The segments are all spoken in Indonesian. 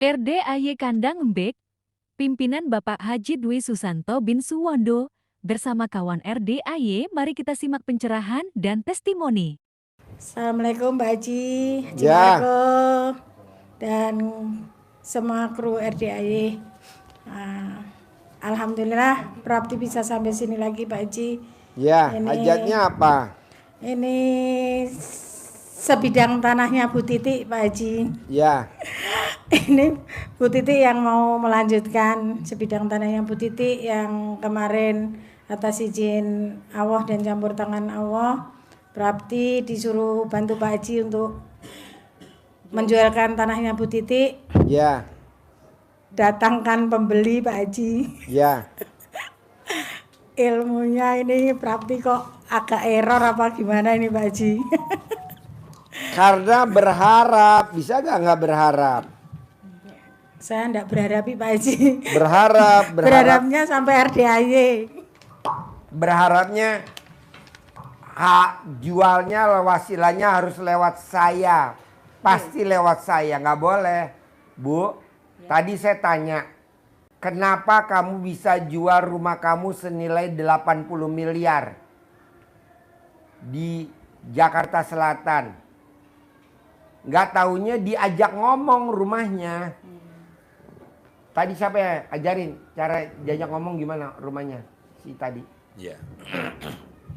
RDAY Kandang Embek, pimpinan Bapak Haji Dwi Susanto bin Suwondo, bersama kawan RDAY, mari kita simak pencerahan dan testimoni. Assalamualaikum Mbak Haji, Haji Ya. Margo, dan semua kru RDAY. Alhamdulillah, Prapti bisa sampai sini lagi Pak Haji. Ya, Ini- hajatnya apa? Ini sebidang tanahnya Bu Titi Pak Haji. Ya, Ini Bu Titi yang mau melanjutkan sebidang tanahnya Bu Titi yang kemarin atas izin Allah dan campur tangan Allah, Prapti disuruh bantu Pak Haji untuk menjualkan tanahnya Bu Titi. ya, Datangkan pembeli Pak Haji. ya. Ilmunya ini Prapti kok agak error apa gimana ini Pak Haji? Karena berharap, bisa nggak berharap? Saya enggak berharap Pak Haji. Berharap. Berharapnya sampai RDAY. Berharapnya jualnya wasilanya harus lewat saya. Pasti lewat saya, nggak boleh. Bu, tadi saya tanya, kenapa kamu bisa jual rumah kamu senilai 80 miliar di Jakarta Selatan? Nggak taunya diajak ngomong rumahnya. Tadi siapa ya ajarin cara diajak ngomong gimana rumahnya si tadi? Iya.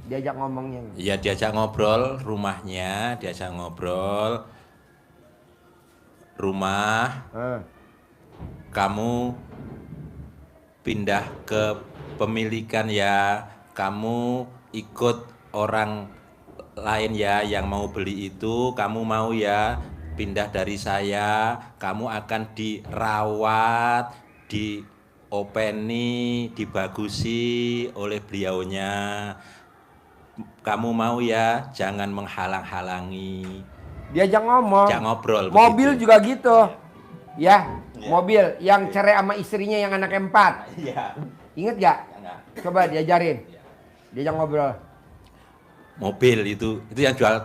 Diajak ngomongnya. Iya, diajak ngobrol rumahnya, diajak ngobrol rumah kamu pindah ke pemilikan ya, kamu ikut orang lain ya yang mau beli itu, kamu mau ya pindah dari saya, kamu akan dirawat, diopeni, dibagusi oleh beliaunya. Kamu mau ya, jangan menghalang-halangi. Diajak ngomong. Diajak ngobrol. Mobil begitu. juga gitu. Ya, mobil yang cerai sama istrinya yang anak 4. Iya. Ingat gak? Enggak. Coba diajarin. Diajak ngobrol. Mobil itu yang jual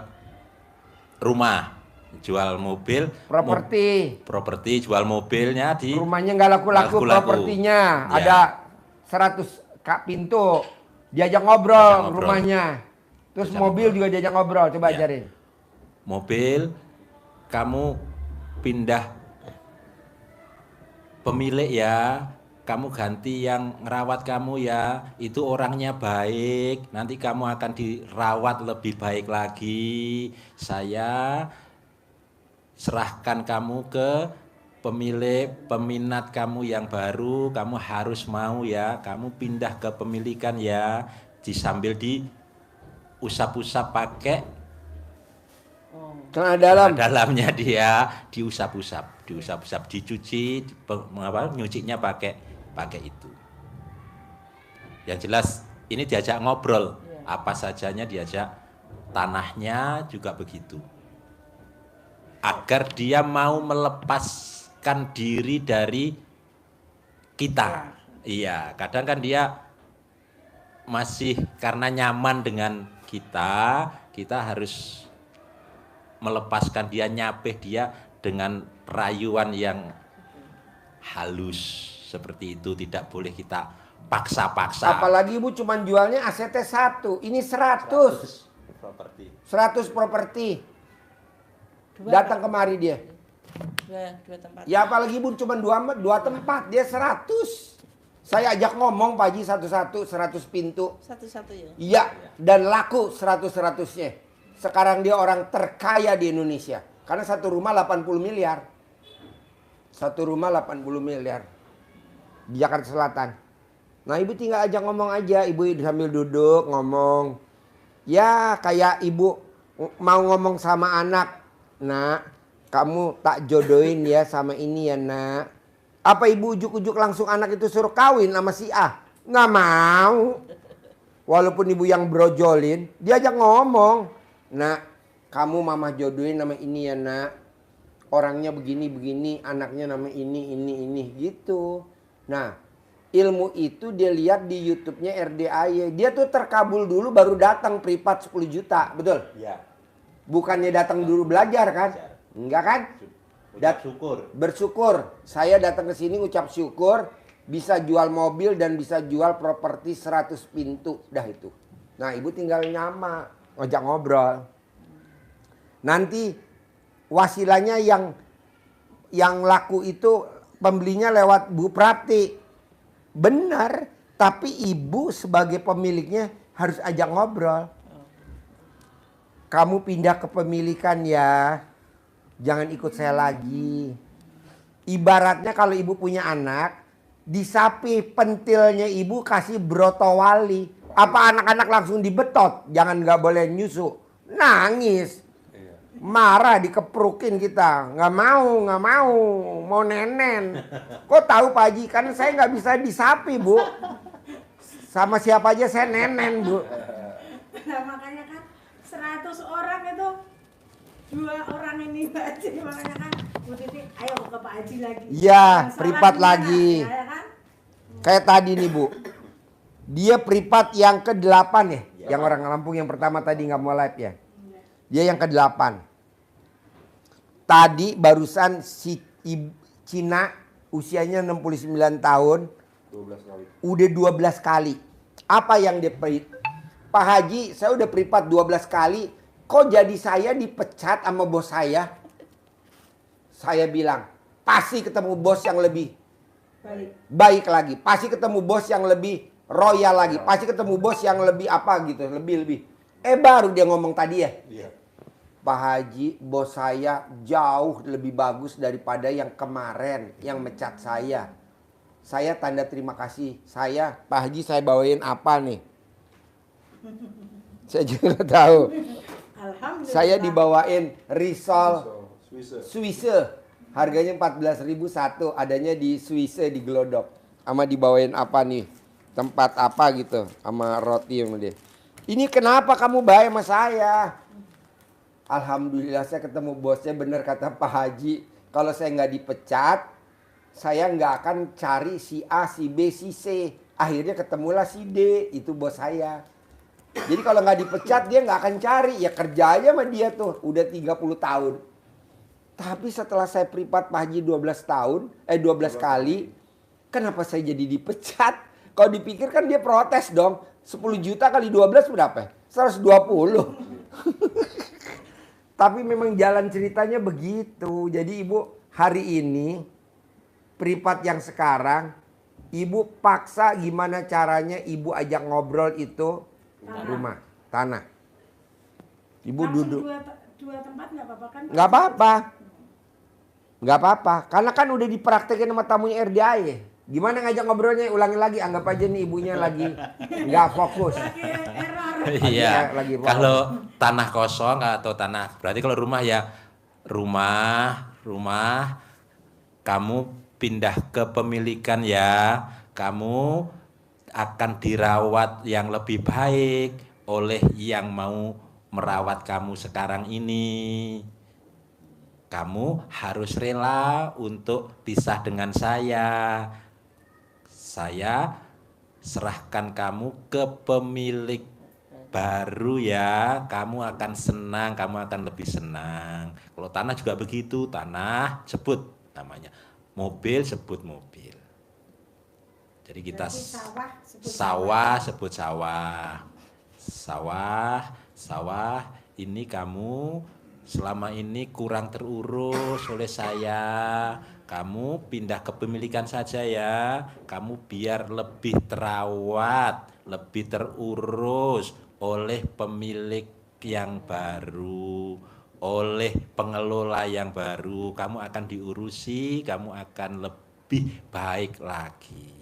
rumah, jual mobil, properti, jual mobilnya di Rumahnya nggak laku-laku, propertinya Ya. ada 100 pintu. Diajak ngobrol rumahnya. Terus Diajak mobil ngobrol. juga diajak ngobrol. Coba Ya. ajarin. mobil, kamu pindah pemilik ya, kamu ganti yang ngerawat kamu ya, itu orangnya baik, nanti kamu akan dirawat lebih baik lagi. Saya serahkan kamu ke pemilik, peminat kamu yang baru, kamu harus mau ya, kamu pindah ke pemilikan ya, sambil diusap-usap pakai Celana dalam. dalamnya dia diusap-usap, dicuci, nyucinya pakai itu. Yang jelas ini diajak ngobrol, apa sajanya diajak, tanahnya juga begitu. Agar dia mau melepaskan diri dari kita. Iya, kadang kan dia masih karena nyaman dengan kita harus melepaskan dia, nyapeh dia dengan rayuan yang halus seperti itu, tidak boleh kita paksa-paksa. Apalagi ibu cuma jualnya asetnya 1, ini 100 properti. 100 properti. Datang kemari dia. Dua tempat. Ya apalagi ibu cuma 2 tempat, dia 100. Saya ajak ngomong Pak Haji satu-satu 100 pintu. Satu-satu ya. Iya, dan laku 100-100-nya. Sekarang dia orang terkaya di Indonesia. Karena satu rumah 80 miliar. Satu rumah 80 miliar. Di Jakarta Selatan. Nah ibu tinggal ajak ngomong aja. Ibu sambil duduk ngomong. Ya kayak ibu mau ngomong sama anak. Nak, kamu tak jodohin ya sama ini ya nak. Apa ibu ujuk-ujuk langsung anak itu suruh kawin sama si A? Nggak mau. Walaupun ibu yang brojolin, diajak ngomong. Nak, kamu mama jodohin nama ini ya nak. Orangnya begini-begini, anaknya nama ini gitu. Nah, ilmu itu dia lihat di YouTube-nya RDAY. Dia tuh terkabul dulu baru datang privat 10 juta, betul? Iya. Bukannya datang dulu belajar kan? Enggak kan? Ucap syukur. Bersyukur. Saya datang ke sini ucap syukur, bisa jual mobil dan bisa jual properti 100 pintu, dah itu. Nah, ibu tinggal nyama, ngajak ngobrol. Nanti wasilanya yang laku itu pembelinya lewat Bu Prapti. Benar, tapi ibu sebagai pemiliknya harus ajak ngobrol. Kamu pindah kepemilikan ya. Jangan ikut saya lagi. Ibaratnya kalau ibu punya anak, disapi pentilnya ibu kasih brotowali. Apa anak-anak langsung dibetot? Jangan nggak boleh nyusu. Nangis. Marah dikeprukin kita. Nggak mau. Mau nenen. Kok tahu Pak Haji? Karena saya nggak bisa disapi Bu. Sama siapa aja saya nenen Bu. Nah makanya kan 100 orang itu 2 orang ini Pak Haji, makanya kan Bu Titi ayo ke Pak Haji lagi. Iya, Yang salah pripat di mana? lagi. Ya kan? Kayak tadi nih Bu. Dia pripat yang ke-8 ya. Yang orang Lampung yang pertama tadi nggak mau live ya. Dia yang ke-8. Tadi barusan si Cina usianya 69 tahun. 12 kali. Udah 12 kali. Apa yang dia Pak Haji, saya udah pripat 12 kali. Kok jadi saya dipecat sama bos saya? Saya bilang, pasti ketemu bos yang lebih baik lagi. Pasti ketemu bos yang lebih royal lagi. Pasti ketemu bos yang lebih apa gitu. Lebih. Baru dia ngomong tadi ya. Iya. Pak Haji, bos saya jauh lebih bagus daripada yang kemarin yang mecat saya. Saya tanda terima kasih. Pak Haji saya bawain apa nih? Saya juga nggak tahu. Alhamdulillah. Saya dibawain risol Swiss. Swiss. Harganya 14.000 satu. Adanya di Swiss di Glodok. Sama dibawain apa nih? Tempat apa gitu. Sama roti sama dia. Ini kenapa kamu baik sama saya? Alhamdulillah saya ketemu bosnya, bener kata Pak Haji. Kalau saya nggak dipecat, saya nggak akan cari si A, si B, si C. Akhirnya ketemulah si D, itu bos saya. Jadi kalau nggak dipecat dia nggak akan cari. Ya kerja aja sama dia tuh, udah 30 tahun. Tapi setelah saya pripat Pak Haji 12 kali, kenapa saya jadi dipecat? Kalau dipikir kan dia protes dong. 10 juta kali 12 berapa? 120. Tapi memang jalan ceritanya begitu. Jadi ibu hari ini pripat yang sekarang ibu paksa gimana caranya ibu ajak ngobrol itu rumah tanah. Ibu Langsung duduk. dua tempat nggak apa-apa kan? Nggak apa-apa. Nggak apa-apa. Karena kan udah dipraktekin sama tamunya RDAY. Gimana ngajak ngobrolnya? Ulangi lagi. Anggap aja nih ibunya lagi nggak fokus. Lagi error. Iya. lagi fokus. Kalau tanah kosong atau tanah, berarti kalau rumah ya rumah kamu pindah kepemilikan ya, kamu akan dirawat yang lebih baik oleh yang mau merawat kamu sekarang ini. Kamu harus rela untuk pisah dengan saya. Saya serahkan kamu ke pemilik baru ya. Kamu akan senang, kamu akan lebih senang. Kalau tanah juga begitu, tanah sebut namanya. Mobil sebut mobil. Jadi kita sawah sebut sawah. Sawah ini kamu selama ini kurang terurus oleh saya. Kamu pindah kepemilikan saja ya. Kamu biar lebih terawat, lebih terurus oleh pemilik yang baru, oleh pengelola yang baru. Kamu akan diurusi, kamu akan lebih baik lagi.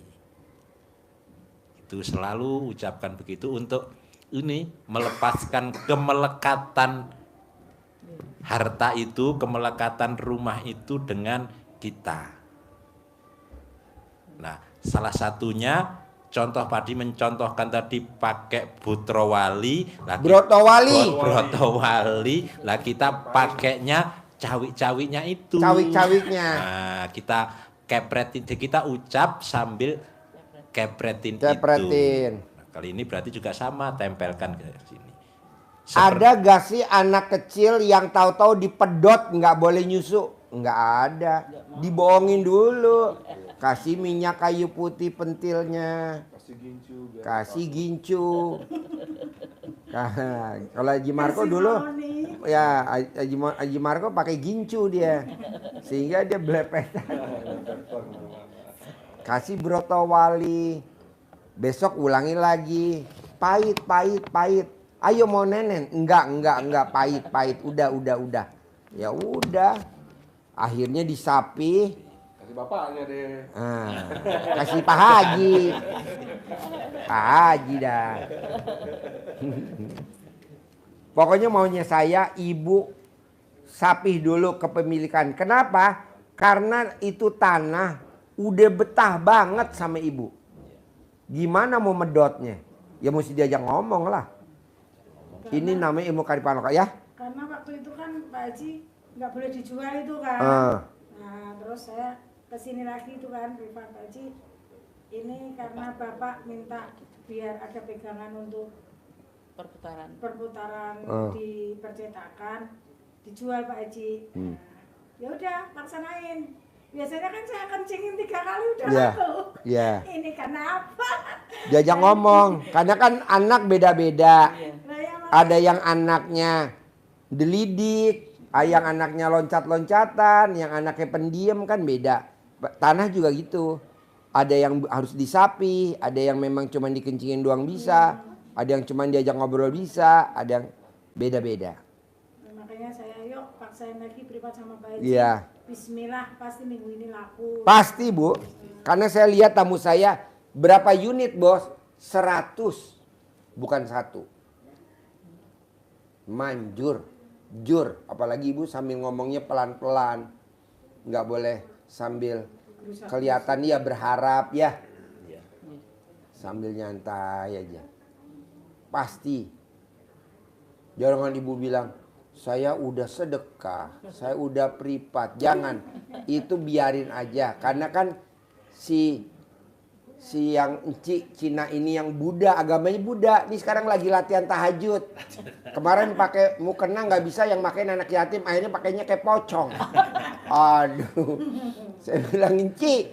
Itu selalu ucapkan begitu untuk ini melepaskan kemelekatan harta itu, kemelekatan rumah itu dengan kita. Nah, salah satunya contoh Padi mencontohkan tadi pakai Brotowali. Lah kita pakainya cawik-cawiknya itu. Cawik-cawiknya. Nah, kita kepretin, kita ucap sambil kepretin. Itu. Nah, kali ini berarti juga sama, tempelkan ke sini. Ada gak sih anak kecil yang tahu-tahu dipedot nggak boleh nyusu? Nggak ada. Dibohongin dulu. Kasih minyak kayu putih pentilnya. Kasih gincu. Kalau Haji Marco dulu, ya Haji Marco pakai gincu dia, sehingga dia belepetan. Kasih broto wali, besok ulangi lagi, pahit. Ayo mau nenen, enggak, pahit. Udah. Ya udah, akhirnya disapi. Kasih bapaknya deh. Kasih Pak Haji. Pak Haji dah. Pokoknya maunya saya ibu sapih dulu kepemilikan. Kenapa? Karena itu tanah udah betah banget sama ibu. Gimana mau medotnya? Ya mesti diajak ngomong lah. Ini namanya ilmu kearifan lokal ya. Karena waktu itu kan Pak Haji nggak boleh dijual itu kan. Nah terus saya kesini lagi itu kan Pak Haji. Ini karena Bapak minta biar ada pegangan untuk perputaran di percetakan, dijual Pak Haji. Ya udah laksanain. Biasanya kan saya kencingin 3 kali udah laku. Ini kenapa? Diajak ngomong. Karena kan anak beda-beda. Ada yang anaknya delidik, yang anaknya loncat-loncatan, yang anaknya pendiam kan beda. Tanah juga gitu. Ada yang harus disapi, ada yang memang cuma dikencingin doang bisa, ada yang cuma diajak ngobrol bisa, ada yang beda-beda. Makanya saya yuk paksain lagi privat sama Pak Haji. Iya. Bismillah pasti minggu ini laku. Pasti Bu, karena saya lihat tamu saya berapa unit bos? 100, bukan 1. Manjur, jur, apalagi ibu sambil ngomongnya pelan-pelan, nggak boleh sambil kelihatan dia berharap ya, sambil nyantai aja. Pasti. Jangan ibu bilang, saya udah sedekah, saya udah privat. Jangan, itu biarin aja. Karena kan si yang Cina ini yang Buddha, agamanya Buddha, ini sekarang lagi latihan tahajud. Kemarin pakai mukena nggak bisa, yang pakai anak yatim, akhirnya pakainya kayak pocong. Aduh, saya bilang Ci,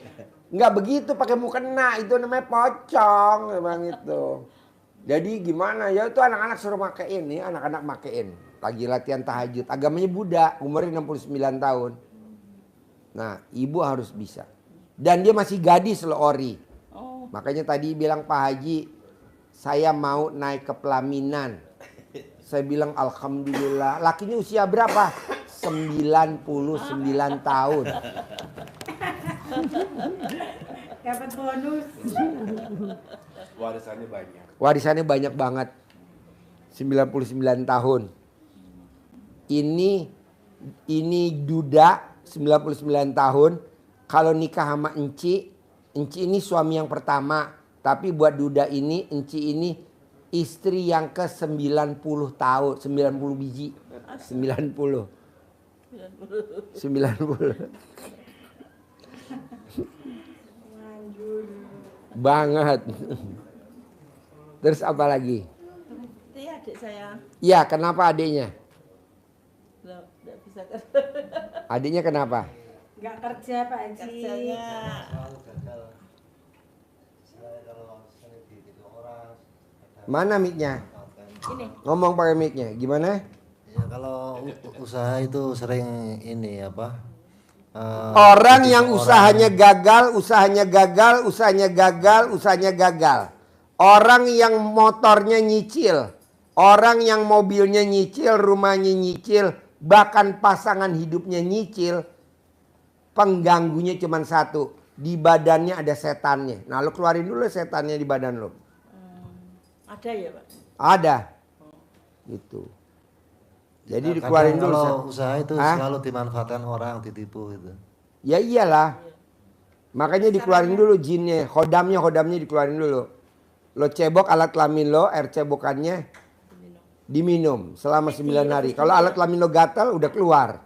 nggak begitu pakai mukena, itu namanya pocong, memang itu. Jadi gimana ya, itu anak-anak suruh makein nih, anak-anak makein. Lagi latihan tahajud, agamanya Buddha, umurnya 69 tahun. Nah, ibu harus bisa. Dan dia masih gadis loh ori. Makanya tadi bilang Pak Haji, saya mau naik ke pelaminan. Saya bilang alhamdulillah. Lakinya usia berapa? 99 tahun. Dapat bonus. Warisannya banyak. Warisannya banyak banget. 99 tahun. Ini duda 99 tahun. Kalau nikah sama Enci ini suami yang pertama. Tapi buat duda ini, Enci ini istri yang ke 90 tahun. 90 biji. 90. Banget. Terus apa lagi? Ini adik saya. Iya, kenapa adiknya? Nggak bisa Adiknya kenapa? Nggak kerja Pak Haji. kerjanya. Mana mic-nya? Ini. Ngomong pakai mic-nya. Gimana? Ya kalau usaha itu sering ini apa? Orang yang usahanya gagal. Orang yang motornya nyicil. Orang yang mobilnya nyicil, rumahnya nyicil. Bahkan pasangan hidupnya nyicil. Pengganggunya cuma satu. Di badannya ada setannya. Nah lo keluarin dulu setannya di badan lo. Ada ya Pak? Ada. Gitu. Jadi dikeluarin dulu. Kalau usaha itu selalu dimanfaatkan orang, ditipu itu. Ya iyalah. Makanya dikeluarin dulu jinnya. Khodamnya dikeluarin dulu. Lo cebok alat kelamin lo, air cebokannya diminum selama 9 hari. Kalau alat kelamin lo gatal udah keluar.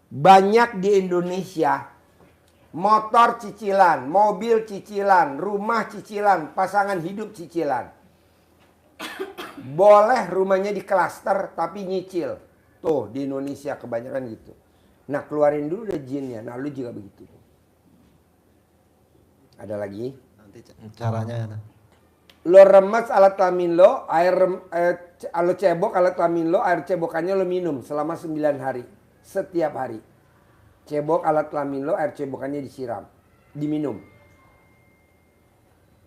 Banyak di Indonesia motor cicilan, mobil cicilan, rumah cicilan, pasangan hidup cicilan. Boleh rumahnya di klaster tapi nyicil. Tuh di Indonesia kebanyakan gitu. Nah keluarin dulu deh jinnya. Nah lu juga begitu. Ada lagi? Nanti caranya. Lo remes alat kelamin lo, lo cebok alat kelamin lo, air cebokannya lo minum selama 9 hari. Setiap hari. Cebok alat kelamin lo, air cebokannya disiram. Diminum.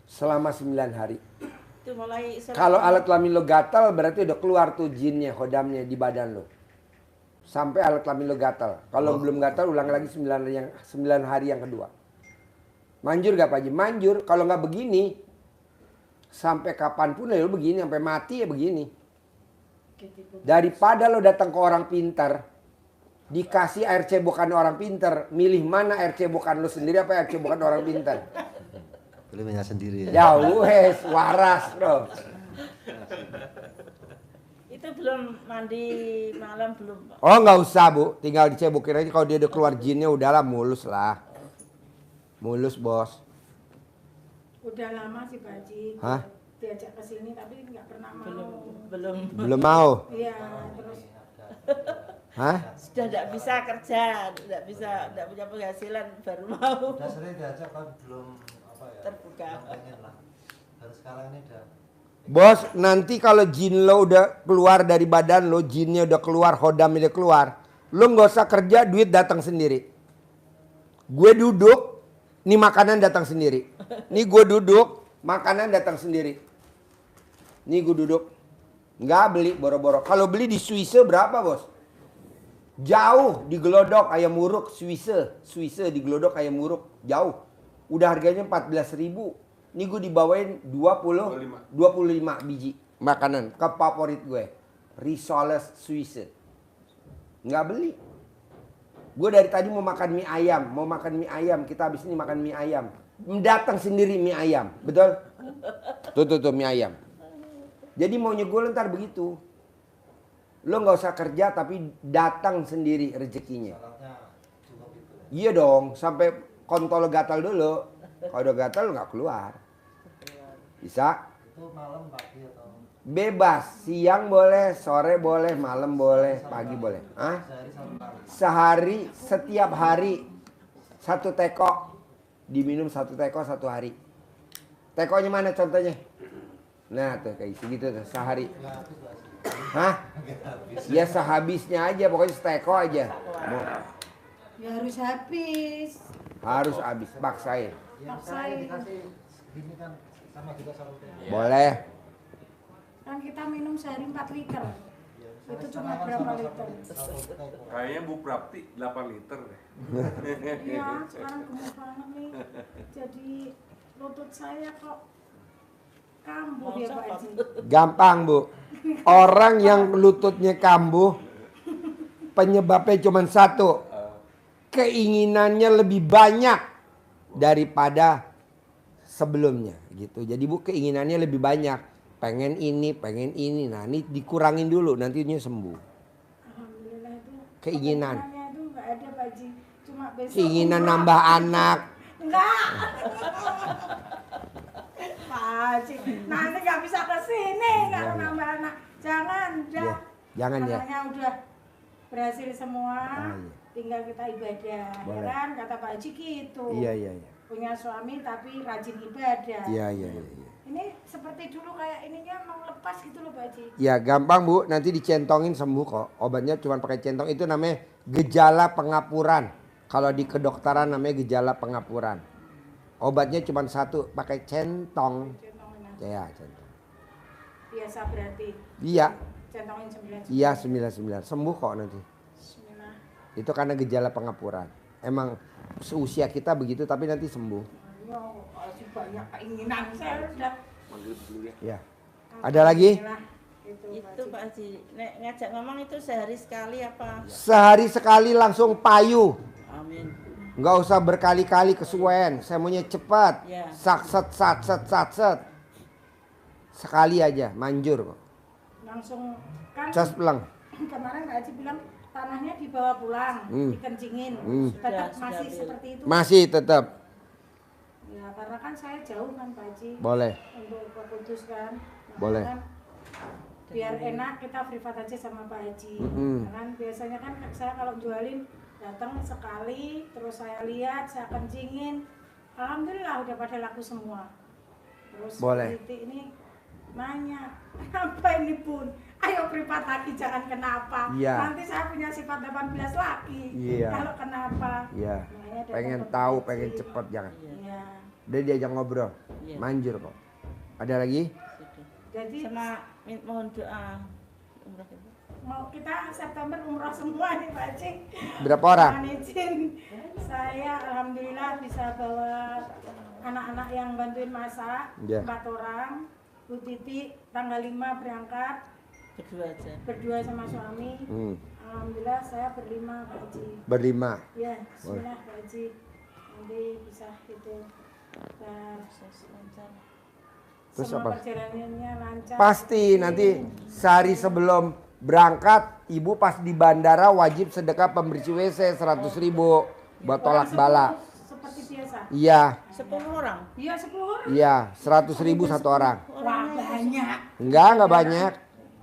Selama 9 hari. Itu mulai Kalau alat kelamin lo gatal berarti udah keluar tuh jinnya, hodamnya di badan lo. Sampai alat kelamin lo gatal. Kalau belum gatal ulang lagi 9 hari yang kedua. Manjur gak Pak Haji? Manjur. Kalau nggak begini, sampai kapanpun ya lo begini, sampai mati ya begini. Daripada lo datang ke orang pintar, dikasih air cebokan orang pintar, milih mana air cebokan lo sendiri apa air cebokan orang pintar? Pilih minyak sendiri ya. Ya wes, waras bro. itu belum mandi malam belum Pak. Oh nggak usah Bu, tinggal dicebokin aja. Kalau dia udah keluar jinnya udahlah mulus lah. Mulus bos. Udah lama sih Pak Haji. Hah? Diajak ke sini tapi nggak pernah mau. Belum mau? Iya, terus Hah? Sudah tidak bisa kerja, tidak punya penghasilan baru mau Udah sering diajak kan belum apa ya? terbuka. Pengen lah. Baru sekarang ini udah. Bos, nanti kalau jin lo udah keluar dari badan lo, jinnya udah keluar, hodamnya udah keluar, lo nggak usah kerja, duit datang sendiri. Gue duduk, nih makanan datang sendiri. Nih gue duduk, makanan datang sendiri. Nih gue duduk, nggak beli boro-boro. Kalau beli di Swiss berapa bos? Jauh di Glodok ayam muruk, Swiss di Glodok ayam muruk, jauh. Udah harganya 14.000. Ini gue dibawain 25 biji makanan ke favorit gue. Risoles Swiss. Nggak beli. Gue dari tadi mau makan mie ayam. Kita habis ini makan mie ayam. Datang sendiri mie ayam. Betul? Tuh mie ayam. Jadi maunya gue ntar begitu. Lo nggak usah kerja tapi datang sendiri rezekinya. Iya dong, sampai kontol gatal dulu. Kalau udah gatal nggak keluar. Bisa? Itu malam pagi atau Bebas, siang boleh, sore boleh, malam boleh, pagi boleh. Hah? Sehari, setiap hari 1 teko. Diminum 1 teko 1 hari. Tekonya mana contohnya? Nah tuh kayak segitu tuh, sehari. Hah? Ya sehabisnya aja, pokoknya seteko aja. ya harus habis. Harus habis, paksain. Paksain. ini kan sama juga sama teh. Boleh. Kan kita minum sehari 4 liter. Itu cuma berapa liter? Kayaknya Bu Prapti 8 liter deh. Iya, sekarang gemuk banget nih. Jadi lutut saya kok kambuh ya Pak Haji. Gampang Bu. Orang yang lututnya kambuh, penyebabnya cuma satu. Keinginannya lebih banyak daripada sebelumnya gitu. Jadi Bu keinginannya lebih banyak. Pengen ini. Nah ini dikurangin dulu nantinya sembuh. Alhamdulillah itu. Keinginan. Keinginannya itu nggak ada Pak Haji. Cuma besok. Keinginan umrah. nambah anak. Enggak. Pak Haji, nanti nggak bisa ke sini kalau nambah anak. Jangan, udah. Ya, jangan ya. Anaknya udah berhasil semua. Ah, iya. Tinggal kita ibadah, ya Boleh. kan? Kata Pak Haji gitu. Iya. Punya suami tapi rajin ibadah. Iya. Ini seperti dulu kayak ininya mau lepas gitu loh Pak Haji. Ya gampang Bu, nanti dicentongin sembuh kok. Obatnya cuma pakai centong, itu namanya gejala pengapuran. Kalau di kedokteran namanya gejala pengapuran. Obatnya cuma satu, pakai centong. Centongin aja. Ya centong. Biasa berarti. Iya, Centongin 9. iya 99. Sembuh kok nanti. Bismillah. Itu karena gejala pengapuran. Emang seusia kita begitu tapi nanti sembuh. Ya, masih banyak keinginan saya udah. Ya. Ada lagi? Alhamdulillah, gitu, Itu Pak Haji, nek ngajak ngomong itu sehari sekali apa? Sehari sekali langsung payu. Amin. Nggak usah berkali-kali kesuwen. Saya maunya cepat. Ya. Satset. Sekali aja, manjur kok. Langsung kan Cas pelang. kemarin Kak Haji bilang tanahnya dibawa pulang, dikencingin. Tetap Sudah, masih Bil. seperti itu. Masih tetap. Ya karena kan saya jauh kan Pak Haji. Boleh. Untuk ke Kudus kan. Makanya Boleh. kan biar enak kita privat aja sama Pak Haji. Kan biasanya kan saya kalau jualin Datang sekali, terus saya lihat, saya kencingin. Alhamdulillah udah pada laku semua. Terus Boleh. Bu Titi ini nanya, apa ini Bun? Ayo privat lagi, jangan kenapa. Iya. Nanti saya punya sifat 18 lagi. Iya. Kalau kenapa? Iya. Makanya datang Pengen ke Bu tahu, Titi. pengen cepet jangan. Iya. Udah diajak ngobrol. Iya. Manjur kok. Ada lagi? Sudah. Jadi Sama mohon doa umrah itu. mau kita September umroh semua nih Pak Haji. Berapa orang? Mohon izin, saya alhamdulillah bisa bawa anak-anak yang bantuin masak, Iya. 4 orang. Bu Titi tanggal 5 berangkat, Berdua aja. berdua sama suami. Alhamdulillah saya berlima Pak Haji. Berlima. Ya, bismillah Pak Haji. Nanti bisa itu. Nah, Sukses, lancar. Terus semua apa? perjalanannya lancar. Pasti nanti sehari sebelum berangkat, ibu pas di bandara wajib sedekah pembersih WC 100.000 buat tolak Orang bala. 10 seperti biasa. Iya, 10 orang. Iya 10 orang. iya 100.000 satu orang. Wah banyak. Enggak banyak.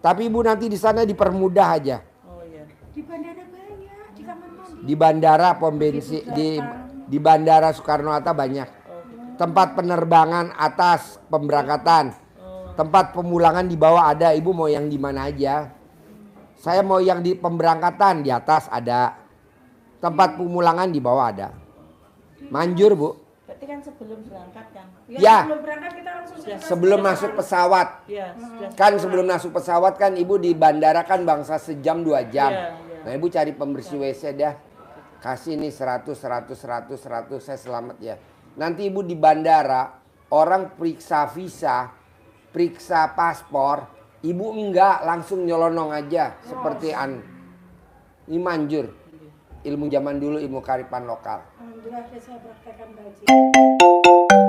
Tapi ibu nanti di sana dipermudah aja. Oh iya. Di bandara banyak, di kamar mandi. Di bandara pom bensin di bandara Soekarno Hatta banyak. Tempat penerbangan atas pemberangkatan. Tempat pemulangan di bawah ada. Ibu mau yang di mana aja? Saya mau yang di pemberangkatan di atas ada. Tempat pemulangan di bawah ada. Manjur, Bu. Berarti kan sebelum berangkat kan? Ya. Sebelum berangkat kita langsung Sebelum masuk pesawat. Iya, sudah. Kan sebelum masuk pesawat kan ibu di bandara kan bangsa sejam 2 jam. Iya, iya. Nah, ibu cari pembersih WC dah. Kasih nih 100 saya selamat ya. Nanti ibu di bandara orang periksa visa, periksa paspor, ibu enggak langsung nyelonong aja seperti ini manjur. Ilmu zaman dulu, ilmu kearifan lokal. Alhamdulillah saya praktekkan Pak Haji.